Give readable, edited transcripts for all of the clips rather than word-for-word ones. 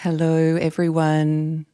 Hello, everyone.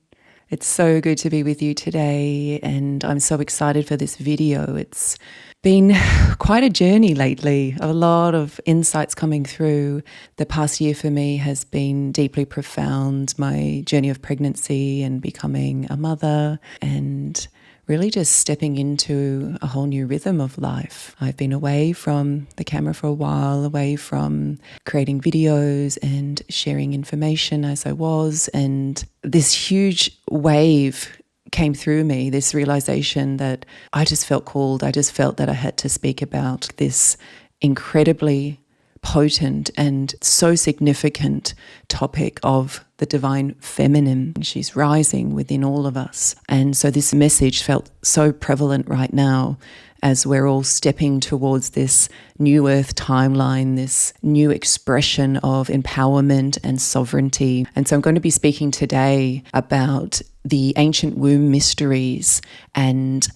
It's so good to be with you today, and I'm so excited for this video. It's been quite a journey lately, a lot of insights coming through. The past year for me has been deeply profound, my journey of pregnancy and becoming a mother, and really just stepping into a whole new rhythm of life. I've been away from the camera for a while, away from creating videos and sharing information as I was, and this huge wave came through me, this realization that I just felt called. I just felt that I had to speak about this incredibly potent and so significant topic of the divine feminine. She's rising within all of us. And so this message felt so prevalent right now as we're all stepping towards this new earth timeline, this new expression of empowerment and sovereignty. And so I'm going to be speaking today about the ancient womb mysteries and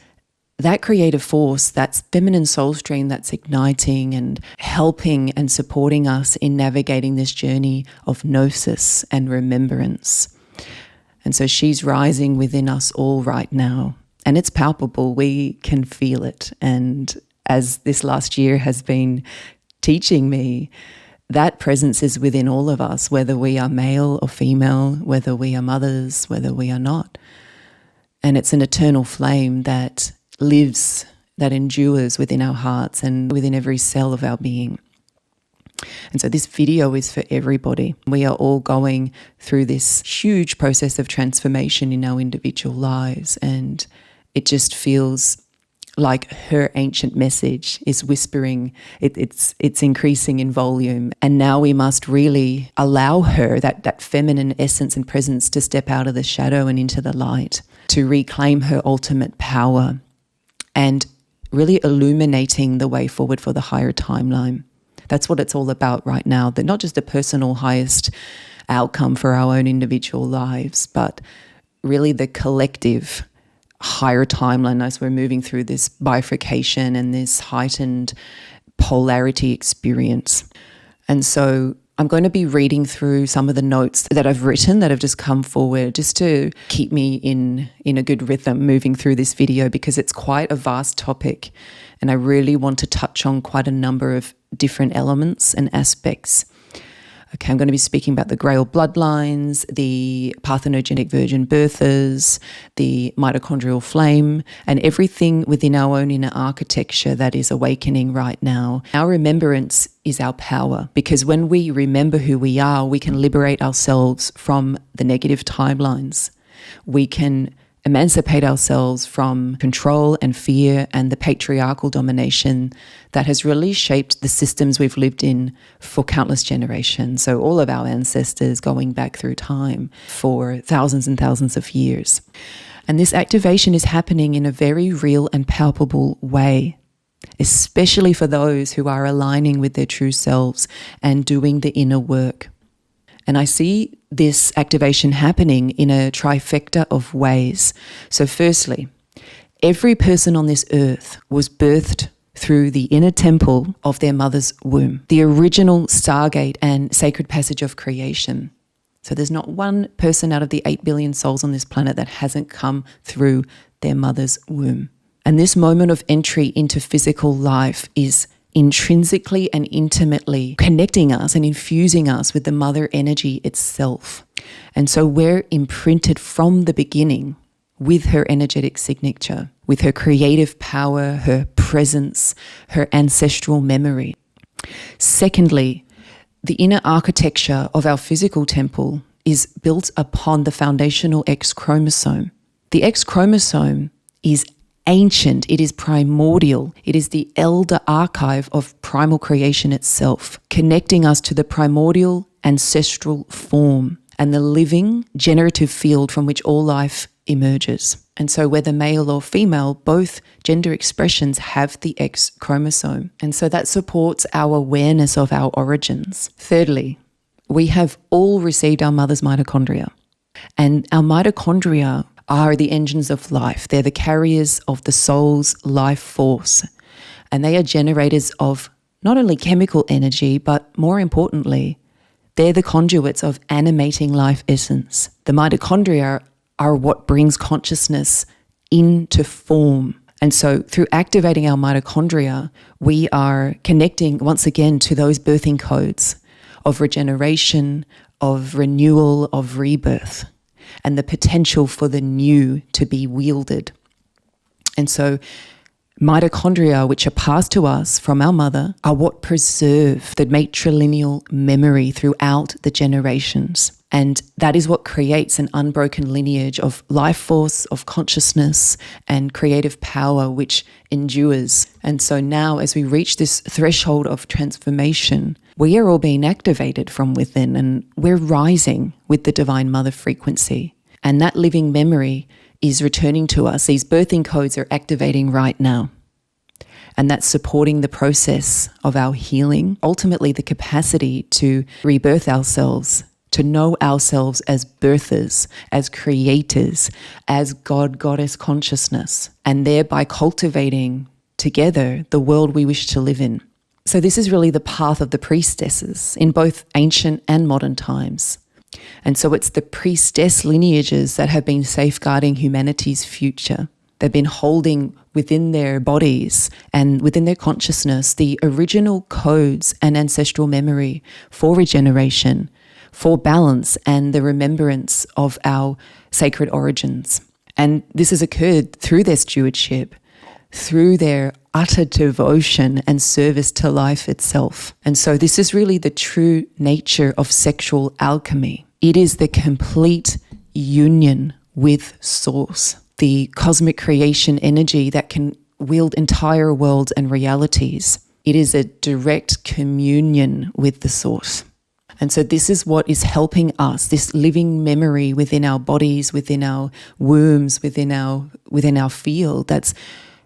that creative force, that feminine soul stream that's igniting and helping and supporting us in navigating this journey of gnosis and remembrance. And so she's rising within us all right now. And it's palpable. We can feel it. And as this last year has been teaching me, that presence is within all of us, whether we are male or female, whether we are mothers, whether we are not. And it's an eternal flame that lives, that endures within our hearts and within every cell of our being. And so this video is for everybody. We are all going through this huge process of transformation in our individual lives, and it just feels like her ancient message is whispering. It's increasing in volume, and now we must really allow her, that feminine essence and presence, to step out of the shadow and into the light, to reclaim her ultimate power, and really illuminating the way forward for the higher timeline. That's what it's all about right now. That not just the personal highest outcome for our own individual lives, but really the collective higher timeline as we're moving through this bifurcation and this heightened polarity experience. And so I'm going to be reading through some of the notes that I've written that have just come forward, just to keep me in a good rhythm moving through this video, because it's quite a vast topic and I really want to touch on quite a number of different elements and aspects. Okay, I'm going to be speaking about the Grail Bloodlines, the parthenogenic virgin birthers, the mitochondrial flame, and everything within our own inner architecture that is awakening right now. Our remembrance is our power, because when we remember who we are, we can liberate ourselves from the negative timelines. We can emancipate ourselves from control and fear and the patriarchal domination that has really shaped the systems we've lived in for countless generations. So all of our ancestors going back through time for thousands and thousands of years. And this activation is happening in a very real and palpable way, especially for those who are aligning with their true selves and doing the inner work. And I see this activation happening in a trifecta of ways. So firstly, every person on this earth was birthed through the inner temple of their mother's womb, the original stargate and sacred passage of creation. So there's not one person out of the 8 billion souls on this planet that hasn't come through their mother's womb. And this moment of entry into physical life is intrinsically and intimately connecting us and infusing us with the mother energy itself. And so we're imprinted from the beginning with her energetic signature, with her creative power, her presence, her ancestral memory. Secondly, the inner architecture of our physical temple is built upon the foundational X chromosome. The X chromosome is ancient, it is primordial, it is the elder archive of primal creation itself, connecting us to the primordial ancestral form and the living generative field from which all life emerges. And so whether male or female, both gender expressions have the X chromosome. And so that supports our awareness of our origins. Thirdly, we have all received our mother's mitochondria. And our mitochondria are the engines of life. They're the carriers of the soul's life force. And they are generators of not only chemical energy, but more importantly, They're the conduits of animating life essence. The mitochondria are what brings consciousness into form. And so through activating our mitochondria, we are connecting once again to those birthing codes of regeneration, of renewal, of rebirth, and the potential for the new to be wielded. And so mitochondria, which are passed to us from our mother, are what preserve the matrilineal memory throughout the generations. And that is what creates an unbroken lineage of life force, of consciousness, and creative power, which endures. And so now, as we reach this threshold of transformation, we are all being activated from within, and we're rising with the Divine Mother frequency. And that living memory is returning to us. These birthing codes are activating right now. And that's supporting the process of our healing, ultimately the capacity to rebirth ourselves, to know ourselves as birthers, as creators, as God, Goddess consciousness, and thereby cultivating together the world we wish to live in. So this is really the path of the priestesses in both ancient and modern times. And so it's the priestess lineages that have been safeguarding humanity's future. They've been holding within their bodies and within their consciousness the original codes and ancestral memory for regeneration, for balance, and the remembrance of our sacred origins. And this has occurred through their stewardship, through their utter devotion and service to life itself. And so this is really the true nature of sexual alchemy. It is the complete union with Source, the cosmic creation energy that can wield entire worlds and realities. It is a direct communion with the Source. And so this is what is helping us, this living memory within our bodies, within our wombs, within our field, that's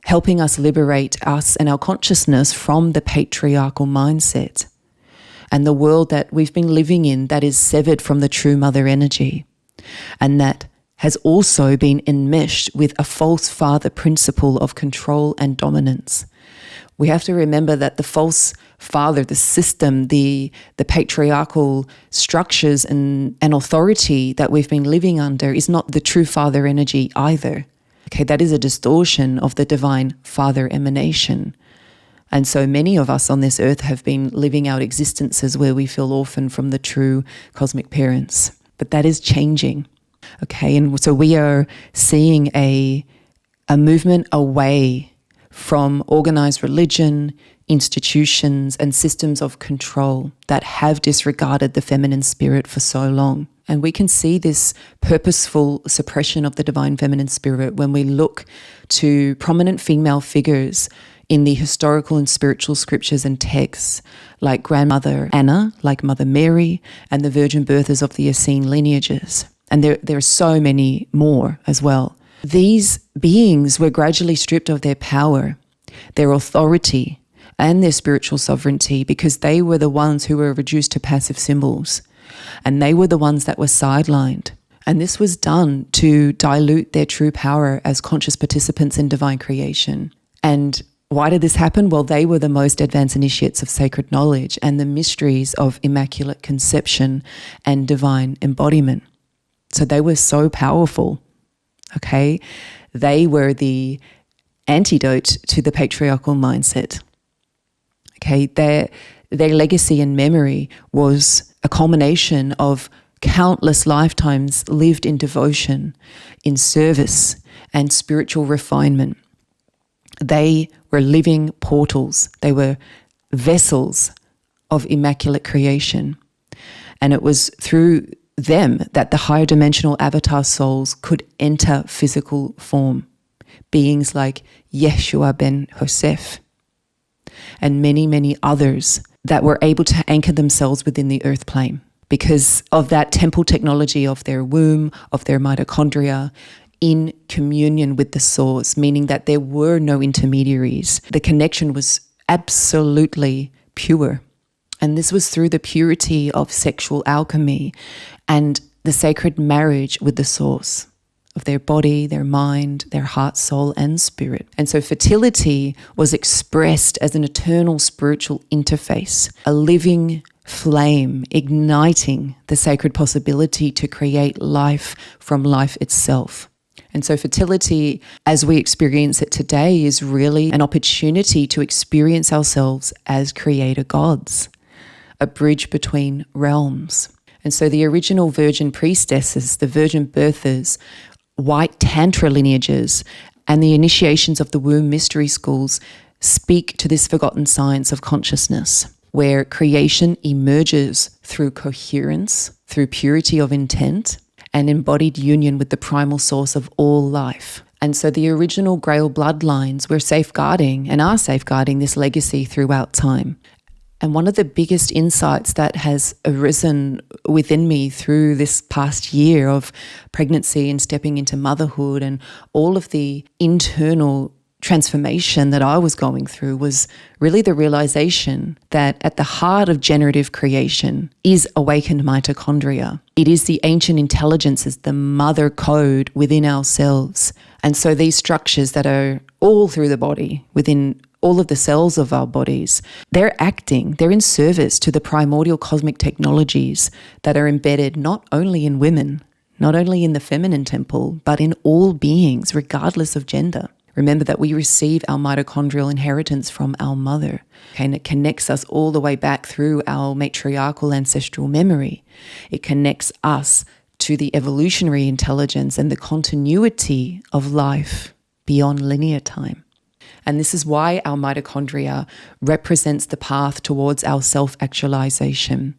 helping us liberate us and our consciousness from the patriarchal mindset and the world that we've been living in that is severed from the true mother energy, and that has also been enmeshed with a false father principle of control and dominance. We have to remember that the false father, the system, the patriarchal structures and authority that we've been living under is not the true father energy either. Okay, that is a distortion of the divine father emanation. And so many of us on this earth have been living out existences where we feel orphaned from the true cosmic parents. But that is changing. Okay, and so we are seeing a movement away from organized religion, institutions, and systems of control that have disregarded the feminine spirit for so long. And we can see this purposeful suppression of the divine feminine spirit when we look to prominent female figures in the historical and spiritual scriptures and texts, like Grandmother Anna, like Mother Mary, and the virgin birthers of the Essene lineages. And there are so many more as well. These beings were gradually stripped of their power, their authority, and their spiritual sovereignty, because they were the ones who were reduced to passive symbols. And they were the ones that were sidelined. And this was done to dilute their true power as conscious participants in divine creation. And why did this happen? Well, they were the most advanced initiates of sacred knowledge and the mysteries of Immaculate Conception and divine embodiment. So they were so powerful, okay? They were the antidote to the patriarchal mindset. Okay, their legacy and memory was a culmination of countless lifetimes lived in devotion, in service, and spiritual refinement. They were living portals. They were vessels of immaculate creation. And it was through them that the higher dimensional avatar souls could enter physical form. Beings like Yeshua ben Joseph and many, many others that were able to anchor themselves within the earth plane because of that temple technology of their womb, of their mitochondria, in communion with the source, meaning that there were no intermediaries. The connection was absolutely pure. And this was through the purity of sexual alchemy and the sacred marriage with the source of their body, their mind, their heart, soul, and spirit. And so fertility was expressed as an eternal spiritual interface, a living flame, igniting the sacred possibility to create life from life itself. And so fertility, as we experience it today, is really an opportunity to experience ourselves as creator gods, a bridge between realms. And so the original virgin priestesses, the virgin birthers, white tantra lineages, and the initiations of the womb mystery schools speak to this forgotten science of consciousness, where creation emerges through coherence, through purity of intent, and embodied union with the primal source of all life. And so the original Grail Bloodlines were safeguarding and are safeguarding this legacy throughout time. And one of the biggest insights that has arisen within me through this past year of pregnancy and stepping into motherhood and all of the internal transformation that I was going through was really the realization that at the heart of generative creation is awakened mitochondria. It is the ancient intelligences, the mother code within ourselves. And so these structures that are all through the body, within all of the cells of our bodies, they're in service to the primordial cosmic technologies that are embedded not only in women, not only in the feminine temple, but in all beings, regardless of gender. Remember that we receive our mitochondrial inheritance from our mother, okay, and it connects us all the way back through our matriarchal ancestral memory. It connects us to the evolutionary intelligence and the continuity of life beyond linear time. And this is why our mitochondria represents the path towards our self-actualization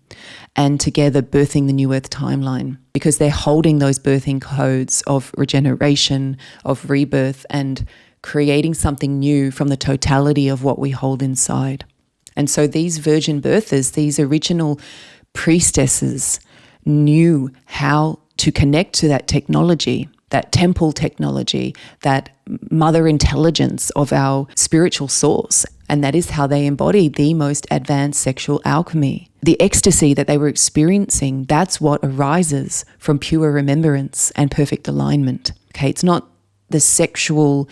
and together birthing the new earth timeline, because they're holding those birthing codes of regeneration, of rebirth, and creating something new from the totality of what we hold inside. And so these virgin birthers, these original priestesses, knew how to connect to that technology, that temple technology, that mother intelligence of our spiritual source. And that is how they embodied the most advanced sexual alchemy. The ecstasy that they were experiencing, that's what arises from pure remembrance and perfect alignment. Okay, it's not the sexual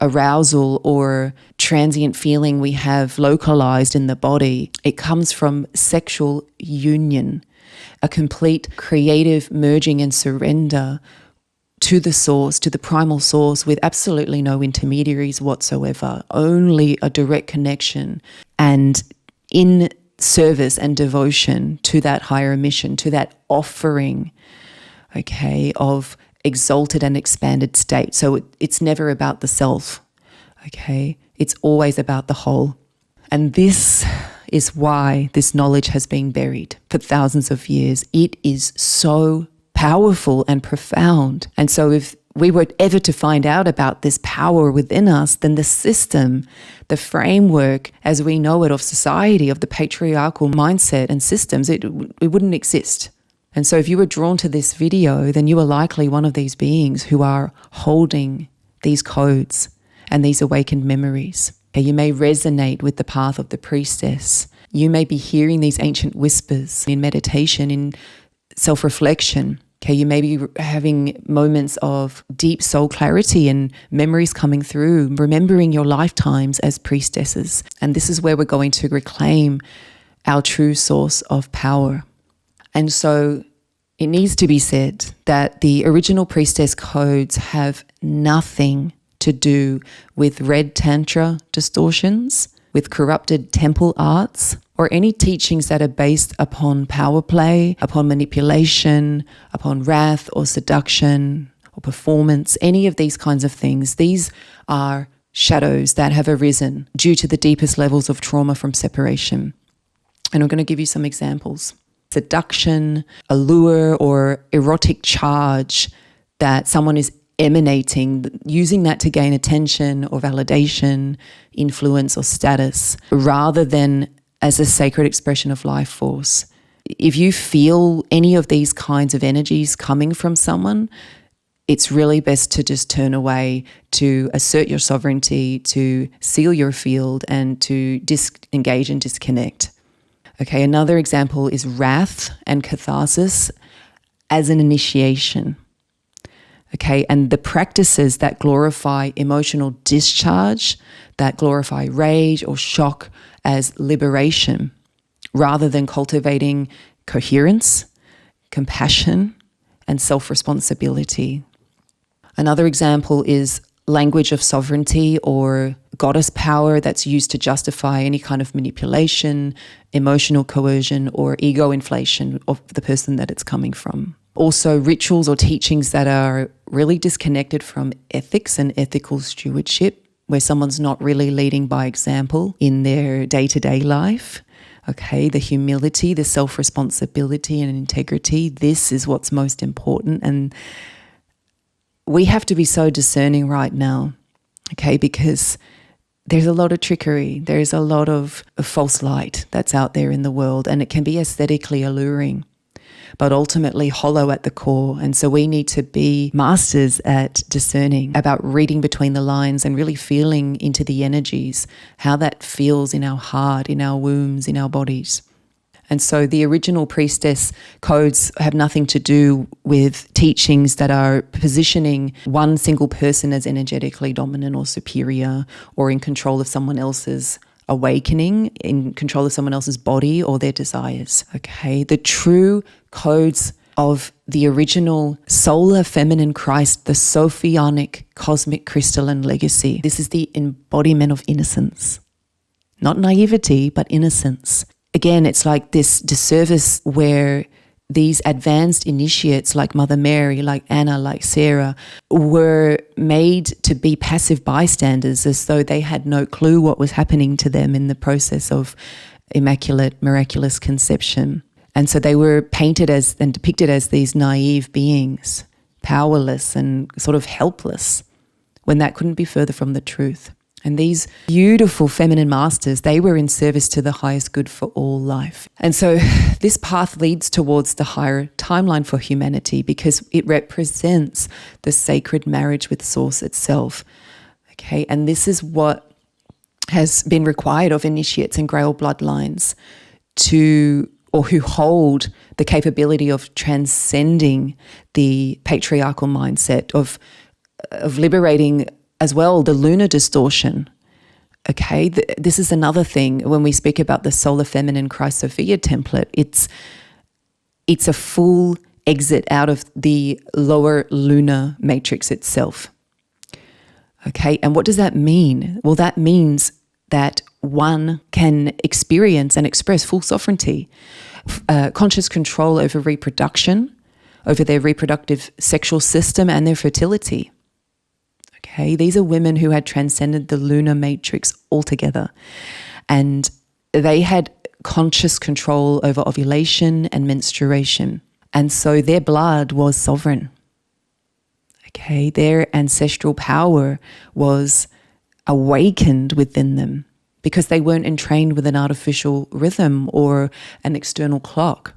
arousal or transient feeling we have localized in the body. It comes from sexual union, a complete creative merging and surrender to the source, to the primal source, with absolutely no intermediaries whatsoever, only a direct connection and in service and devotion to that higher mission, to that offering, okay, of exalted and expanded state. So it's never about the self, okay? It's always about the whole. And this is why this knowledge has been buried for thousands of years. It is so powerful and profound. And so if we were ever to find out about this power within us, then the system, the framework as we know it of society, of the patriarchal mindset and systems, it wouldn't exist. And so if you were drawn to this video, then you are likely one of these beings who are holding these codes and these awakened memories. You may resonate with the path of the priestess. You may be hearing these ancient whispers in meditation, in self-reflection. Okay, you may be having moments of deep soul clarity and memories coming through, remembering your lifetimes as priestesses. And this is where we're going to reclaim our true source of power. And so it needs to be said that the original priestess codes have nothing to do with red tantra distortions, with corrupted temple arts, or any teachings that are based upon power play, upon manipulation, upon wrath or seduction or performance, any of these kinds of things. These are shadows that have arisen due to the deepest levels of trauma from separation. And I'm going to give you some examples. Seduction, allure, or erotic charge that someone is emanating, using that to gain attention or validation, influence or status, rather than as a sacred expression of life force. If you feel any of these kinds of energies coming from someone, it's really best to just turn away, to assert your sovereignty, to seal your field, and to disengage and disconnect. Okay, another example is wrath and catharsis as an initiation. Okay, and the practices that glorify emotional discharge, that glorify rage or shock as liberation, rather than cultivating coherence, compassion, and self-responsibility. Another example is language of sovereignty or goddess power that's used to justify any kind of manipulation, emotional coercion, or ego inflation of the person that it's coming from. Also, rituals or teachings that are really disconnected from ethics and ethical stewardship, where someone's not really leading by example in their day-to-day life. Okay, the humility, the self-responsibility and integrity, this is what's most important. And we have to be so discerning right now, okay, because there's a lot of trickery. There's a lot of false light that's out there in the world, and it can be aesthetically alluring, but ultimately hollow at the core. And so we need to be masters at discerning, about reading between the lines and really feeling into the energies, how that feels in our heart, in our wombs, in our bodies. And so the original priestess codes have nothing to do with teachings that are positioning one single person as energetically dominant or superior, or in control of someone else's awakening, in control of someone else's body or their desires. Okay, the true codes of the original solar feminine Christ, the Sophionic cosmic crystalline legacy. This is the embodiment of innocence, not naivety, but innocence. Again, it's like this disservice where these advanced initiates like Mother Mary, like Anna, like Sarah, were made to be passive bystanders, as though they had no clue what was happening to them in the process of immaculate, miraculous conception. And so they were painted as and depicted as these naive beings, powerless and sort of helpless, when that couldn't be further from the truth. And these beautiful feminine masters, they were in service to the highest good for all life. And so this path leads towards the higher timeline for humanity, because it represents the sacred marriage with Source itself. Okay, and this is what has been required of initiates and Grail Bloodlines or who hold the capability of transcending the patriarchal mindset, of liberating as well the lunar distortion. Okay, this is another thing when we speak about the solar feminine Christ Sophia template. It's a full exit out of the lower lunar matrix itself. Okay, and what does that mean? Well, that means that one can experience and express full sovereignty, conscious control over reproduction, over their reproductive sexual system and their fertility. Okay, these are women who had transcended the lunar matrix altogether, and they had conscious control over ovulation and menstruation, and so their blood was sovereign. Okay, their ancestral power was awakened within them because they weren't entrained with an artificial rhythm or an external clock.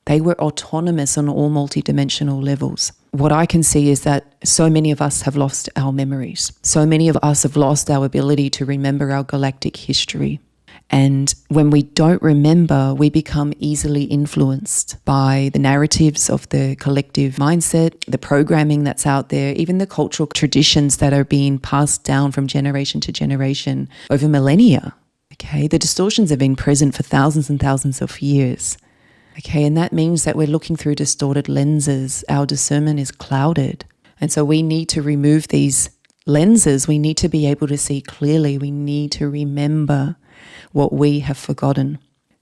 They were autonomous on all multidimensional levels. What I can see is that so many of us have lost our memories. So many of us have lost our ability to remember our galactic history. And when we don't remember, we become easily influenced by the narratives of the collective mindset, the programming that's out there, even the cultural traditions that are being passed down from generation to generation over millennia. Okay, the distortions have been present for thousands and thousands of years. Okay, and that means that we're looking through distorted lenses. Our discernment is clouded. And so we need to remove these lenses. We need to be able to see clearly. We need to remember what we have forgotten.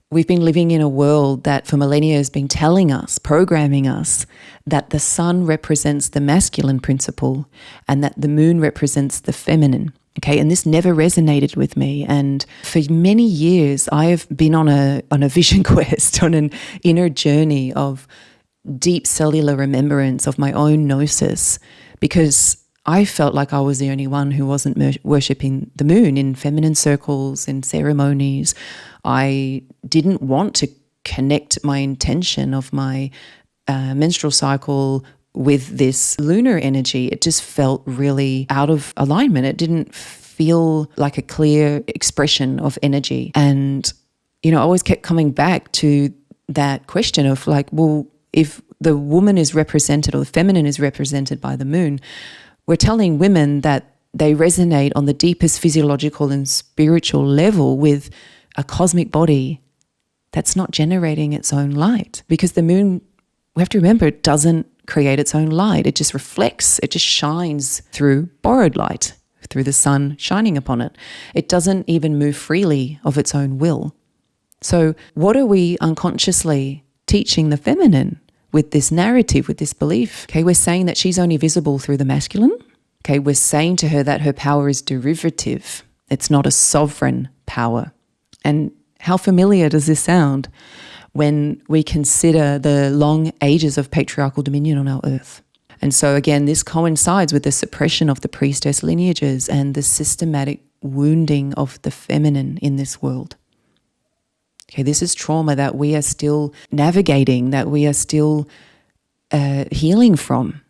We've been living in a world that for millennia has been telling us, programming us, that the sun represents the masculine principle and that the moon represents the feminine. Okay, and this never resonated with me. And for many years, I have been on a vision quest, on an inner journey of deep cellular remembrance of my own gnosis, because I felt like I was the only one who wasn't worshipping the moon in feminine circles, in ceremonies. I didn't want to connect my intention of my menstrual cycle with this lunar energy. It just felt really out of alignment. It didn't feel like a clear expression of energy. And, I always kept coming back to that question of like, well, if the woman is represented or the feminine is represented by the moon, we're telling women that they resonate on the deepest physiological and spiritual level with a cosmic body that's not generating its own light. Because the moon, we have to remember, it doesn't create its own light. It just reflects, it just shines through borrowed light, through the sun shining upon it. It doesn't even move freely of its own will. So what are we unconsciously teaching the feminine with this narrative, with this belief? Okay, we're saying that she's only visible through the masculine. Okay, we're saying to her that her power is derivative. It's not a sovereign power. And how familiar does this sound when we consider the long ages of patriarchal dominion on our earth? And so again, this coincides with the suppression of the priestess lineages and the systematic wounding of the feminine in this world. Okay, this is trauma that we are still navigating, that we are still healing from.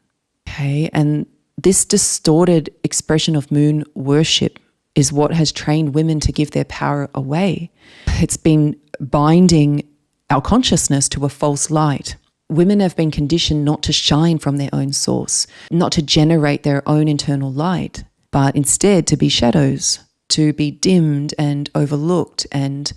Okay, and this distorted expression of moon worship is what has trained women to give their power away. It's been binding our consciousness to a false light. Women have been conditioned not to shine from their own source, not to generate their own internal light, but instead to be shadows, to be dimmed and overlooked and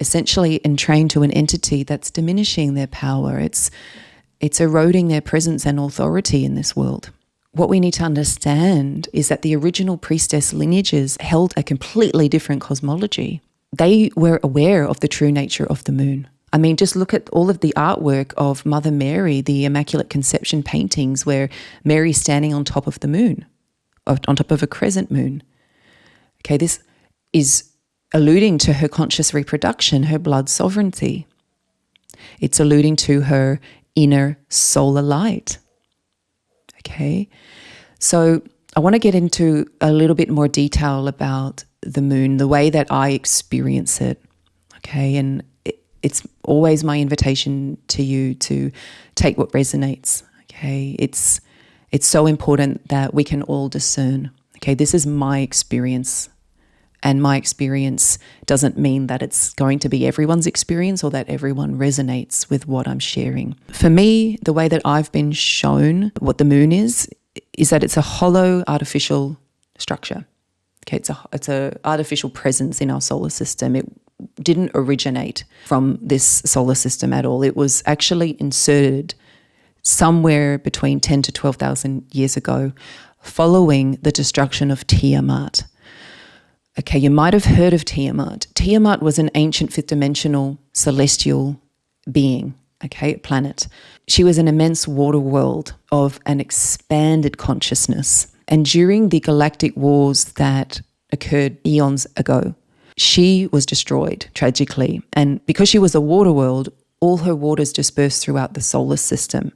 essentially entrained to an entity that's diminishing their power. It's eroding their presence and authority in this world. What we need to understand is that the original priestess lineages held a completely different cosmology. They were aware of the true nature of the moon. I mean, just look at all of the artwork of Mother Mary, the Immaculate Conception paintings where Mary's standing on top of the moon, on top of a crescent moon. Okay, this is alluding to her conscious reproduction, her blood sovereignty. It's alluding to her inner solar light. Okay, so I want to get into a little bit more detail about the moon, the way that I experience it. Okay, and it's always my invitation to you to take what resonates. Okay, it's so important that we can all discern. Okay, this is my experience. And my experience doesn't mean that it's going to be everyone's experience or that everyone resonates with what I'm sharing. For me, the way that I've been shown what the moon is that it's a hollow artificial structure. Okay, it's a artificial presence in our solar system. It didn't originate from this solar system at all. It was actually inserted somewhere between 10 to 12,000 years ago following the destruction of Tiamat. Okay, you might have heard of Tiamat. Tiamat was an ancient fifth-dimensional celestial being, okay, a planet. She was an immense water world of an expanded consciousness. And during the galactic wars that occurred eons ago, she was destroyed tragically. And because she was a water world, all her waters dispersed throughout the solar system.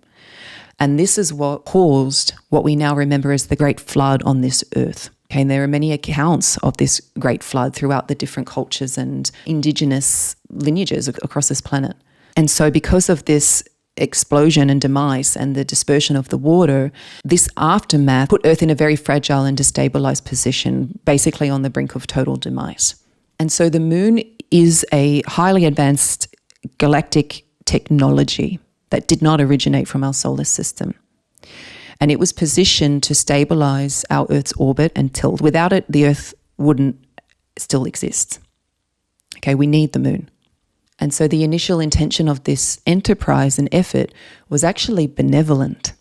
And this is what caused what we now remember as the Great Flood on this earth. Okay, and there are many accounts of this great flood throughout the different cultures and indigenous lineages across this planet. And so because of this explosion and demise and the dispersion of the water, this aftermath put Earth in a very fragile and destabilized position, basically on the brink of total demise. And so the moon is a highly advanced galactic technology that did not originate from our solar system. And it was positioned to stabilize our Earth's orbit and tilt. Without it, the Earth wouldn't still exist. Okay, we need the moon. And so the initial intention of this enterprise and effort was actually benevolent.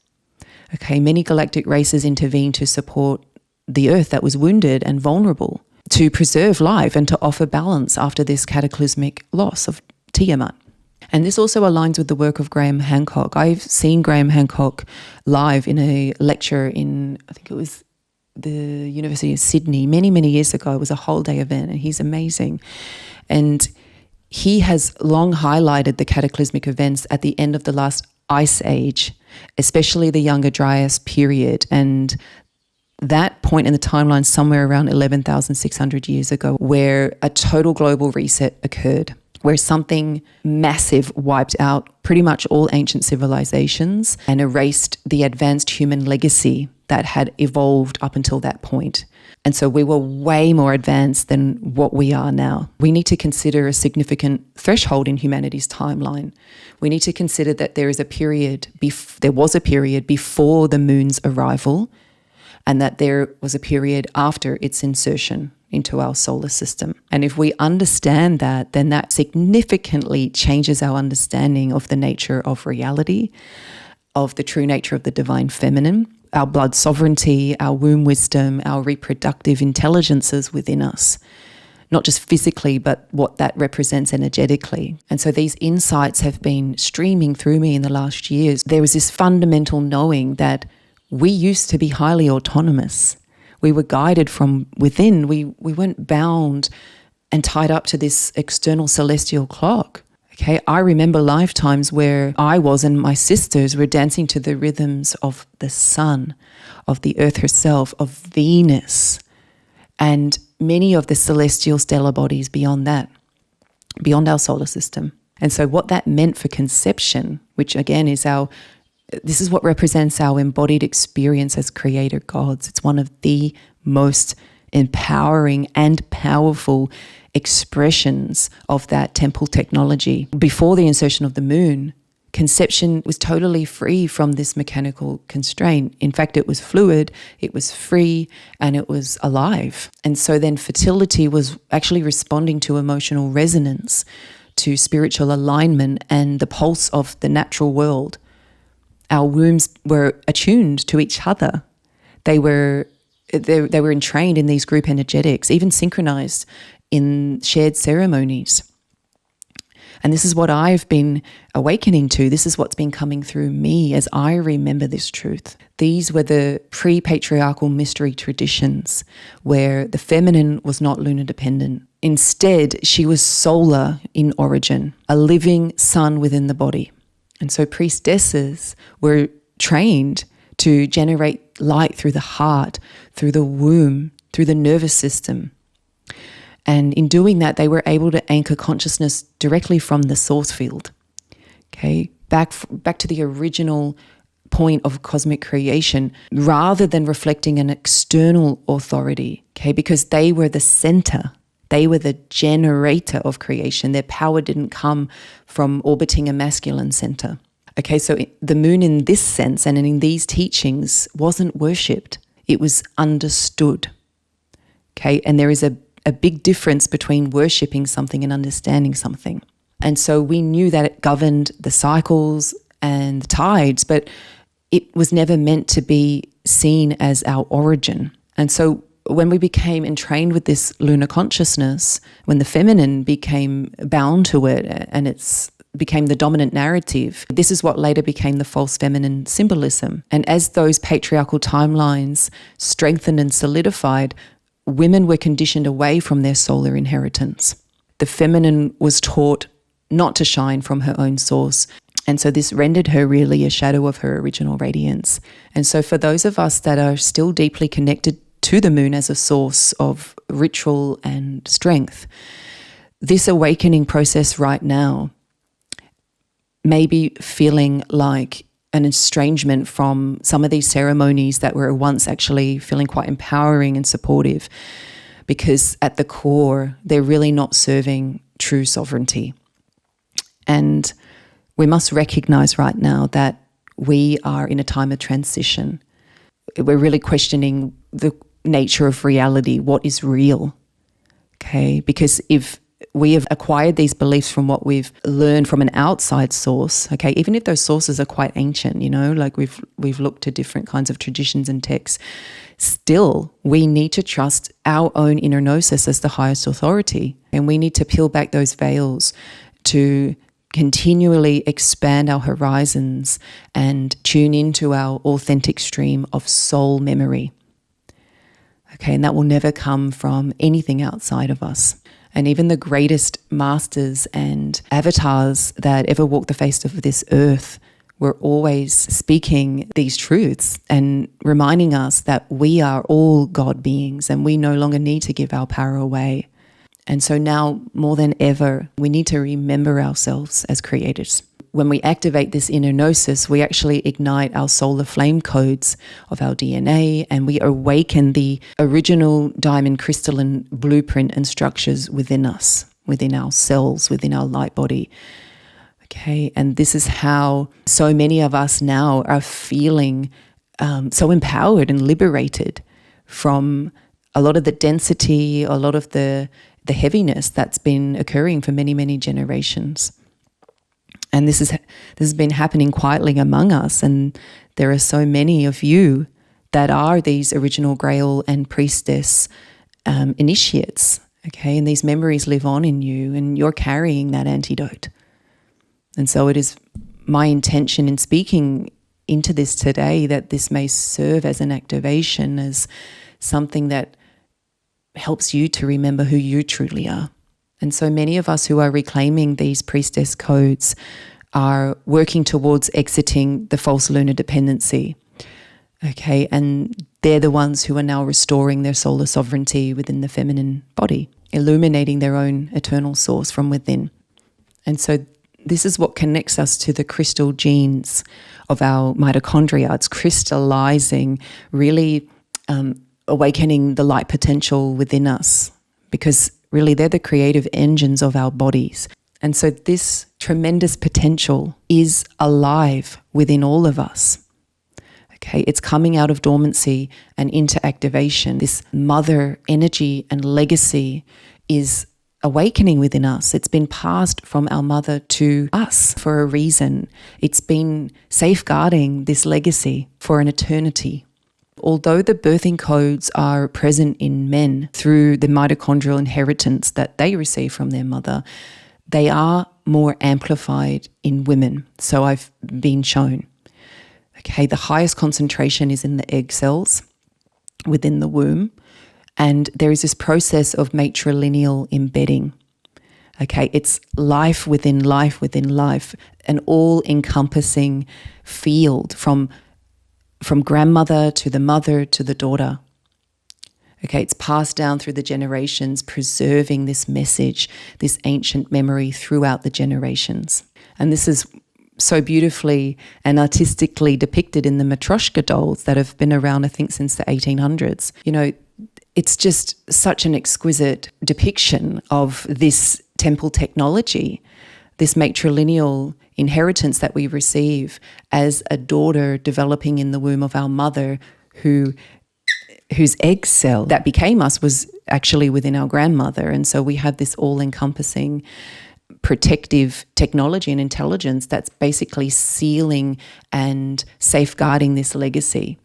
Okay, many galactic races intervened to support the Earth that was wounded and vulnerable, to preserve life and to offer balance after this cataclysmic loss of Tiamat. And this also aligns with the work of Graham Hancock. I've seen Graham Hancock live in a lecture in, I think it was the University of Sydney many, many years ago. It was a whole day event and he's amazing. And he has long highlighted the cataclysmic events at the end of the last ice age, especially the Younger Dryas period. And that point in the timeline somewhere around 11,600 years ago, where a total global reset occurred, where something massive wiped out pretty much all ancient civilizations and erased the advanced human legacy that had evolved up until that point. And so we were way more advanced than what we are now. We need to consider a significant threshold in humanity's timeline. We need to consider that there was a period before the moon's arrival, and that there was a period after its insertion into our solar system. And if we understand that, then that significantly changes our understanding of the nature of reality, of the true nature of the divine feminine, our blood sovereignty, our womb wisdom, our reproductive intelligences within us, not just physically, but what that represents energetically. And so these insights have been streaming through me in the last years. There was this fundamental knowing that we used to be highly autonomous. We were guided from within. We weren't bound and tied up to this external celestial clock. Okay, I remember lifetimes where I was and my sisters were dancing to the rhythms of the sun, of the earth herself, of Venus, and many of the celestial stellar bodies beyond that, beyond our solar system. And so what that meant for conception, which again is this is what represents our embodied experience as creator gods. It's one of the most empowering and powerful expressions of that temple technology. Before the insertion of the moon, conception was totally free from this mechanical constraint. In fact, it was fluid, it was free, and it was alive. And so then fertility was actually responding to emotional resonance, to spiritual alignment and the pulse of the natural world. Our wombs were attuned to each other. They were entrained in these group energetics, even synchronized in shared ceremonies. And this is what I've been awakening to. This is what's been coming through me as I remember this truth. These were the pre-patriarchal mystery traditions where the feminine was not lunar dependent. Instead, she was solar in origin, a living sun within the body. And so priestesses were trained to generate light through the heart, through the womb, through the nervous system. And in doing that, they were able to anchor consciousness directly from the source field, okay, back to the original point of cosmic creation, rather than reflecting an external authority, okay, because they were the center. They were the generator of creation. Their power didn't come from orbiting a masculine center. Okay, so the moon in this sense and in these teachings wasn't worshipped. It was understood. Okay, and there is a big difference between worshipping something and understanding something. And so we knew that it governed the cycles and the tides, but it was never meant to be seen as our origin. And so when we became entrained with this lunar consciousness, when the feminine became bound to it and it became the dominant narrative, this is what later became the false feminine symbolism. And as those patriarchal timelines strengthened and solidified, women were conditioned away from their solar inheritance. The feminine was taught not to shine from her own source. And so this rendered her really a shadow of her original radiance. And so for those of us that are still deeply connected to the moon as a source of ritual and strength, this awakening process right now may be feeling like an estrangement from some of these ceremonies that were once actually feeling quite empowering and supportive, because at the core, they're really not serving true sovereignty. And we must recognize right now that we are in a time of transition. We're really questioning the nature of reality. What is real? Okay, because if we have acquired these beliefs from what we've learned from an outside source, okay, even if those sources are quite ancient, you know, like we've looked to different kinds of traditions and texts, still we need to trust our own inner gnosis as the highest authority. And we need to peel back those veils to continually expand our horizons and tune into our authentic stream of soul memory. Okay, and that will never come from anything outside of us. And even the greatest masters and avatars that ever walked the face of this earth were always speaking these truths and reminding us that we are all God beings and we no longer need to give our power away. And so now more than ever, we need to remember ourselves as creators. When we activate this inner gnosis, we actually ignite our solar flame codes of our DNA, and we awaken the original diamond crystalline blueprint and structures within us, within our cells, within our light body. Okay, and this is how so many of us now are feeling so empowered and liberated from a lot of the density, a lot of the heaviness that's been occurring for many, many generations. And this has been happening quietly among us, and there are so many of you that are these original Grail and Priestess initiates, okay? And these memories live on in you, and you're carrying that antidote. And so it is my intention in speaking into this today that this may serve as an activation, as something that helps you to remember who you truly are. And so many of us who are reclaiming these priestess codes are working towards exiting the false lunar dependency. Okay, and they're the ones who are now restoring their solar sovereignty within the feminine body, illuminating their own eternal source from within. And so this is what connects us to the crystal genes of our mitochondria. It's crystallizing, really awakening the light potential within us, because really they're the creative engines of our bodies. And so this tremendous potential is alive within all of us. Okay, it's coming out of dormancy and into activation. This mother energy and legacy is awakening within us. It's been passed from our mother to us for a reason. It's been safeguarding this legacy for an eternity. Although the birthing codes are present in men through the mitochondrial inheritance that they receive from their mother, they are more amplified in women. So I've been shown. Okay, the highest concentration is in the egg cells within the womb, and there is this process of matrilineal embedding. Okay, it's life within life within life, an all-encompassing field from grandmother to the mother to the daughter. Okay, it's passed down through the generations, preserving this message, this ancient memory throughout the generations. And this is so beautifully and artistically depicted in the Matryoshka dolls that have been around, I think, since the 1800s. You know, it's just such an exquisite depiction of this temple technology, this matrilineal inheritance that we receive as a daughter developing in the womb of our mother, whose egg cell that became us was actually within our grandmother. And so we have this all-encompassing protective technology and intelligence that's basically sealing and safeguarding this legacy.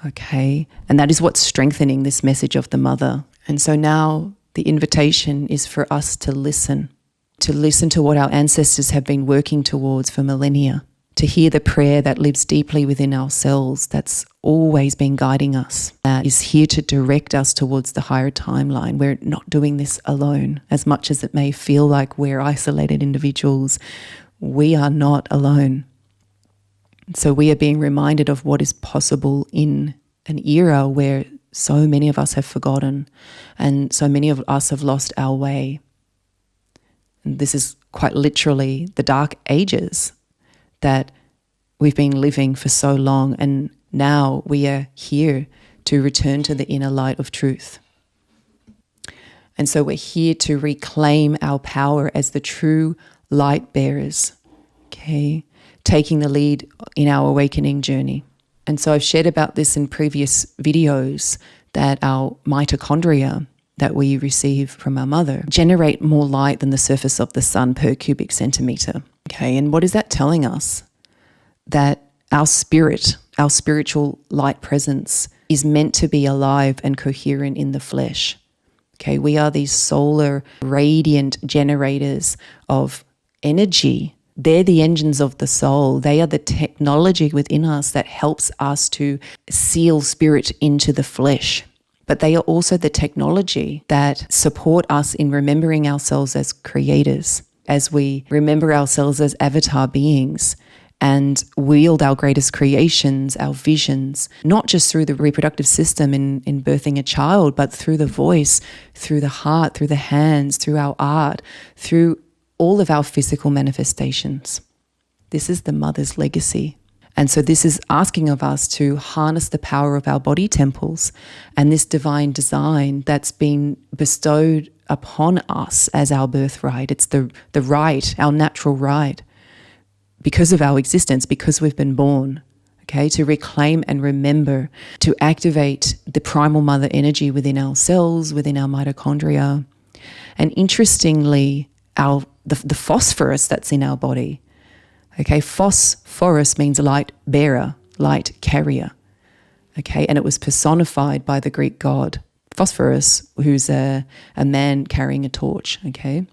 Okay, and that is what's strengthening this message of the mother. And so now the invitation is for us to listen to what our ancestors have been working towards for millennia, to hear the prayer that lives deeply within ourselves, that's always been guiding us, that is here to direct us towards the higher timeline. We're not doing this alone. As much as it may feel like we're isolated individuals, we are not alone. So we are being reminded of what is possible in an era where so many of us have forgotten and so many of us have lost our way. And this is quite literally the dark ages that we've been living for so long, and now we are here to return to the inner light of truth. And so we're here to reclaim our power as the true light bearers, okay, taking the lead in our awakening journey. And so I've shared about this in previous videos, that our mitochondria that we receive from our mother generate more light than the surface of the sun per cubic centimeter. Okay, and what is that telling us? That our spirit, our spiritual light presence is meant to be alive and coherent in the flesh. Okay, we are these solar radiant generators of energy. They're the engines of the soul. They are the technology within us that helps us to seal spirit into the flesh. But they are also the technology that support us in remembering ourselves as creators, as we remember ourselves as avatar beings and wield our greatest creations, our visions, not just through the reproductive system in birthing a child, but through the voice, through the heart, through the hands, through our art, through all of our physical manifestations. This is the mother's legacy. And so this is asking of us to harness the power of our body temples and this divine design that's been bestowed upon us as our birthright. It's the right, our natural right, because of our existence, because we've been born. okay, to reclaim and remember, to activate the primal mother energy within our cells, within our mitochondria. And interestingly, the phosphorus that's in our body, okay, phosphorus means light bearer, light carrier, okay, and it was personified by the Greek god Phosphorus, who's a man carrying a torch, okay.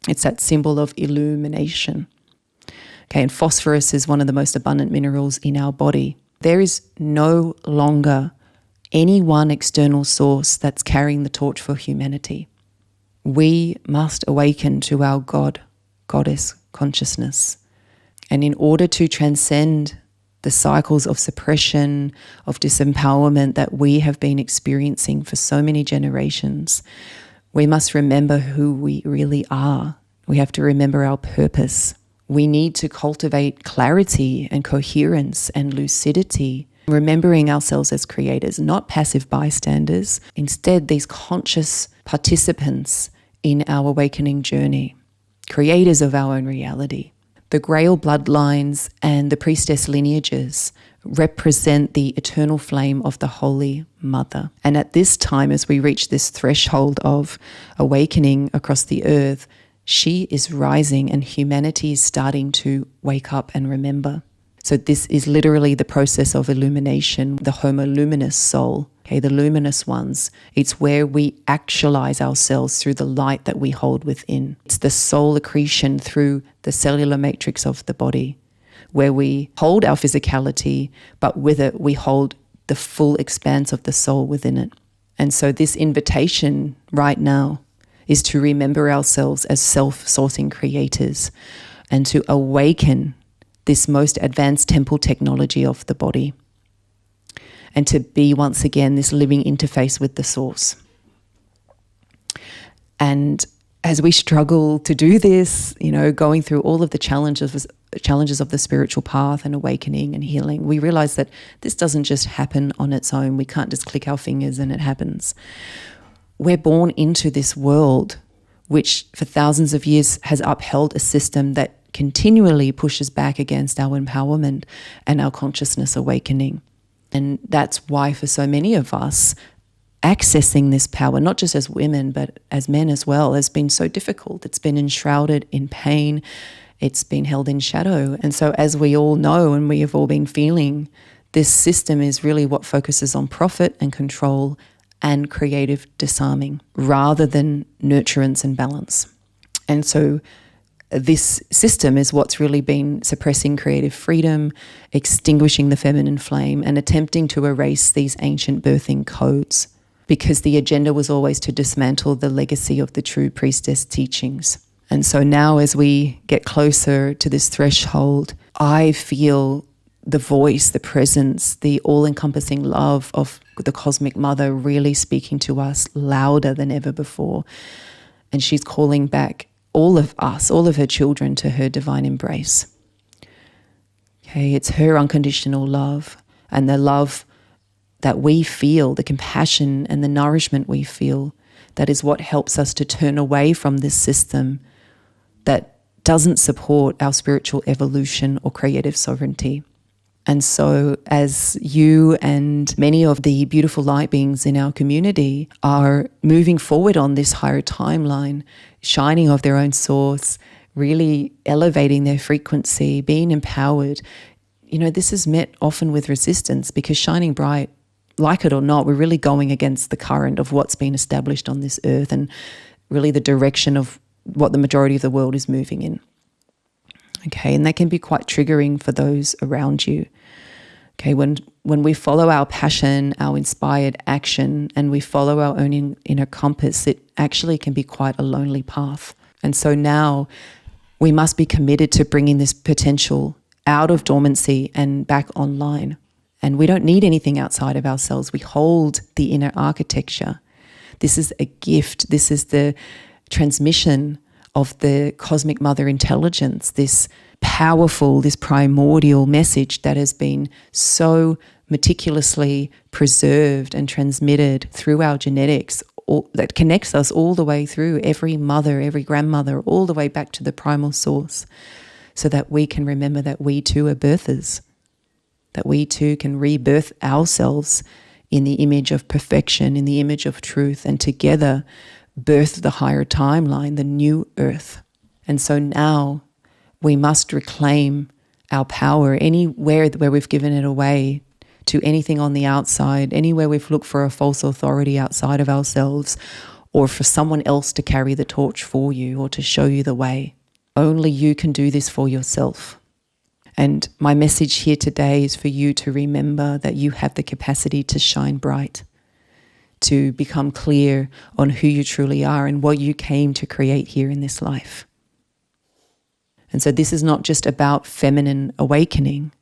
It's that symbol of illumination. Okay, and phosphorus is one of the most abundant minerals in our body. There is no longer any one external source that's carrying the torch for humanity. We must awaken to our goddess consciousness. And in order to transcend the cycles of suppression, of disempowerment that we have been experiencing for so many generations, we must remember who we really are. We have to remember our purpose. We need to cultivate clarity and coherence and lucidity, remembering ourselves as creators, not passive bystanders, instead these conscious participants in our awakening journey, creators of our own reality. The Grail Bloodlines and the Priestess lineages represent the eternal flame of the Holy Mother. And at this time, as we reach this threshold of awakening across the earth, she is rising and humanity is starting to wake up and remember. So this is literally the process of illumination, the Homo luminous soul, okay, the luminous ones. It's where we actualize ourselves through the light that we hold within. It's the soul accretion through the cellular matrix of the body, where we hold our physicality, but with it we hold the full expanse of the soul within it. And so this invitation right now is to remember ourselves as self-sourcing creators and to awaken this most advanced temple technology of the body and to be once again this living interface with the source. And as we struggle to do this, you know, going through all of the challenges of the spiritual path and awakening and healing, we realize that this doesn't just happen on its own. We can't just click our fingers and it happens. We're born into this world which for thousands of years has upheld a system that continually pushes back against our empowerment and our consciousness awakening. And that's why for so many of us, accessing this power, not just as women, but as men as well, has been so difficult. It's been enshrouded in pain. It's been held in shadow. And so as we all know, and we have all been feeling, this system is really what focuses on profit and control and creative disarming rather than nurturance and balance. And so this system is what's really been suppressing creative freedom, extinguishing the feminine flame, and attempting to erase these ancient birthing codes, because the agenda was always to dismantle the legacy of the true priestess teachings. And so now as we get closer to this threshold, I feel the voice, the presence, the all-encompassing love of the Cosmic Mother really speaking to us louder than ever before. And she's calling back all of us, all of her children, to her divine embrace. Okay, it's her unconditional love, and the love that we feel, the compassion and the nourishment we feel, that is what helps us to turn away from this system that doesn't support our spiritual evolution or creative sovereignty. And so as you and many of the beautiful light beings in our community are moving forward on this higher timeline, shining of their own source, really elevating their frequency, being empowered, you know, this is met often with resistance, because shining bright, like it or not, we're really going against the current of what's been established on this earth and really the direction of what the majority of the world is moving in. Okay, and that can be quite triggering for those around you. Okay, when we follow our passion, our inspired action, and we follow our own inner compass, it actually can be quite a lonely path. And so now we must be committed to bringing this potential out of dormancy and back online. And we don't need anything outside of ourselves. We hold the inner architecture. This is a gift. This is the transmission of the Cosmic Mother intelligence, this powerful, this primordial message that has been so meticulously preserved and transmitted through our genetics, that connects us all the way through every mother, every grandmother, all the way back to the primal source, so that we can remember that we too are birthers. that we too can rebirth ourselves in the image of perfection, in the image of truth, and together birth the higher timeline, the new earth. And so now we must reclaim our power anywhere where we've given it away to anything on the outside, anywhere we've looked for a false authority outside of ourselves, or for someone else to carry the torch for you or to show you the way. Only you can do this for yourself. And my message here today is for you to remember that you have the capacity to shine bright, to become clear on who you truly are and what you came to create here in this life. And so this is not just about feminine awakening.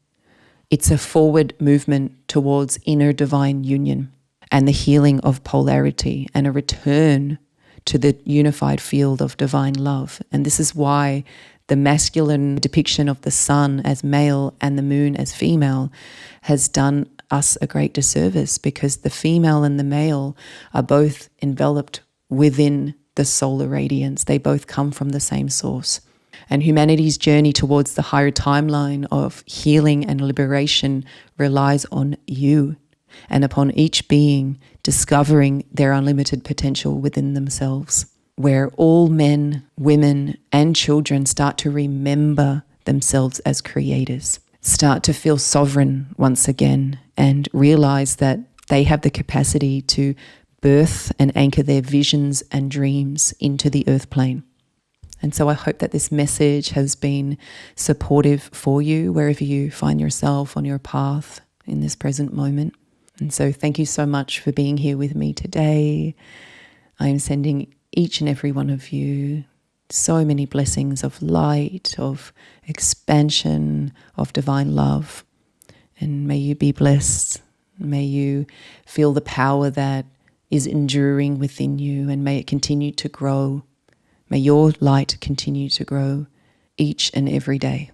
It's a forward movement towards inner divine union and the healing of polarity and a return to the unified field of divine love. And this is why the masculine depiction of the sun as male and the moon as female has done us a great disservice, because the female and the male are both enveloped within the solar radiance. They both come from the same source. And humanity's journey towards the higher timeline of healing and liberation relies on you and upon each being discovering their unlimited potential within themselves, where all men, women, and children start to remember themselves as creators, start to feel sovereign once again, and realize that they have the capacity to birth and anchor their visions and dreams into the earth plane. And so I hope that this message has been supportive for you wherever you find yourself on your path in this present moment. And so thank you so much for being here with me today. I am sending each and every one of you so many blessings of light, of expansion, of divine love. And may you be blessed. May you feel the power that is enduring within you, and may it continue to grow. May your light continue to grow each and every day.